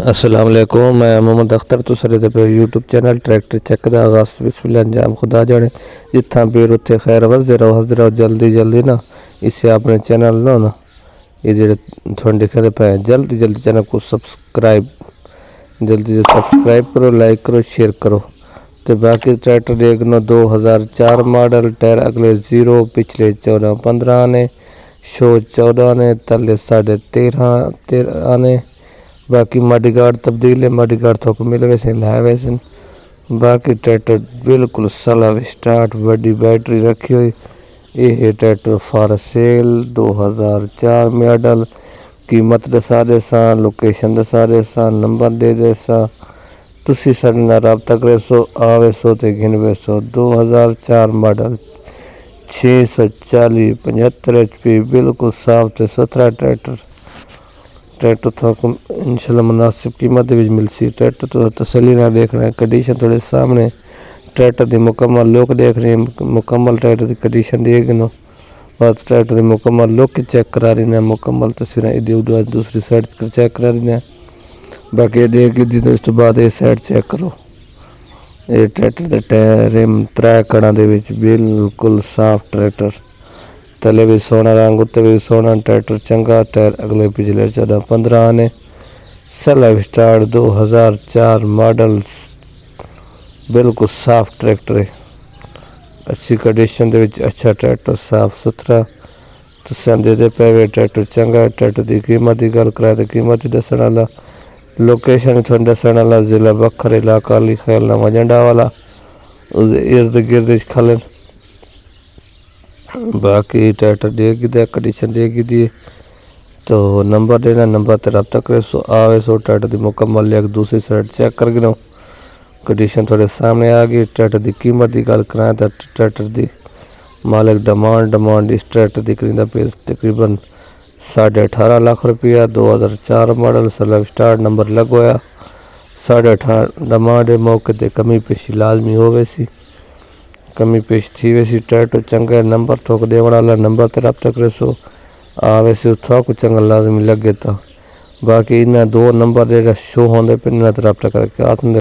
अस्सलाम वालेकुम। मैं मोहम्मद अख्तर तुसरे दे यूट्यूब चैनल ट्रैक्टर चेक दा आगाज़ बिस्मिल्लाह अंजाम खुदा जाने जिथा बेर उत्थे खैर वसदे रहो जल्दी जल्दी ना इससे अपने चैनल ना ये जो थोड़े दिखा पे जल्दी जल्दी चैनल को सब्सक्राइब जल्दी सब्सक्राइब करो, लाइक करो, शेयर करो। तो बाकी ट्रैक्टर देखना 2004 मॉडल, टायर अगले 0, पिछले 14-15 ने, शो 14 ने, तले 13.5 ने। बाकी मडी गार्ड तब्दील है, मडी गार्ड थोक मिल वैसे है वैसे। बाकी ट्रैक्टर बिल्कुल सलाह स्टार्ट, बड़ी बैटरी रखी हुई। ये है ट्रैक्टर फॉर सेल 2004 मॉडल। कीमत दसा देसा, लोकेशन दसा देसा, नंबर दे देसा। तुसी साडे नाल राबता करे सो, आवे सो ते गिनवे सो। 2004 मॉडल 640 75 HP बिल्कुल साफ ते सुथरा ट्रैक्टर थोक इंशाल्लाह मुनासिब कीमत मिल सी। ट्रैक्टर तो तसली ना देखना है, कंडीशन थोड़े सामने ट्रैक्टर की मुकम्मल लुक देख रहे हैं, मुकम्मल ट्रैक्टर की कंडीशन देख लो। बस ट्रैक्टर की मुकम्मल लुक चेक करा रही है, मुकम्मल तस्वीरें इधर उधर दूसरी साइड चेक करा रही है। बाकी देख दी तो इस बाद ये साइड चेक करो। ये ट्रैक्टर के टायर रिम 3 कड़ा दे विच बिल्कुल साफ ट्रैक्टर, तले भी सोना रंग, उत्ते भी सोना। ट्रैक्टर चंगा, टायर अगले पिछले 14-15 ने। सेल्फ स्टार्ट 2004 मॉडल बिल्कुल साफ ट्रैक्टर है, अच्छी कंडीशन दे विच अच्छा ट्रैक्टर साफ सुथरा तुसें दे पे। ट्रैक्टर चंगा है। ट्रैक्टर की कीमत की गल कराए तो कीमत ही दसण वाला, लोकेशन थोड़ी दसण वाला, जिला बखर, इलाका अली खैल नवा जंडा वाला, इर्द गिर्द खलन। बाकी ट्रैक्टर देगी दे कंडीशन देगी दी तो नंबर देना, नंबर पर रब्ता करे सो, आवे सो। ट्रैक्टर की मुकम्मल एक दूसरी साइड चेक कर गिनो, कंडीशन थोड़े सामने आ गई। ट्रैक्टर की कीमत की गल कराएं तो ट्रैक्टर की मालिक डिमांड इस ट्रैक्टर की करीदा पे तकरीबन 18.5 लाख रुपया। 2004 मॉडल सेल्फ स्टार्ट नंबर लगवाया, 18.5 डिमांड है। मौके पर कमी पेशी लाजमी हो वैसी, कमी पेश थी वैसी। ट्रैक्टर चंगा नंबर थोक देने वाला, नंबर पर रब्ता करे सो, आ वैसे थोक चंगा लाजमी लगे तो। बाकी इन्हें 2 नंबर शो होंगे पे, इन्हें रब्ता करके आते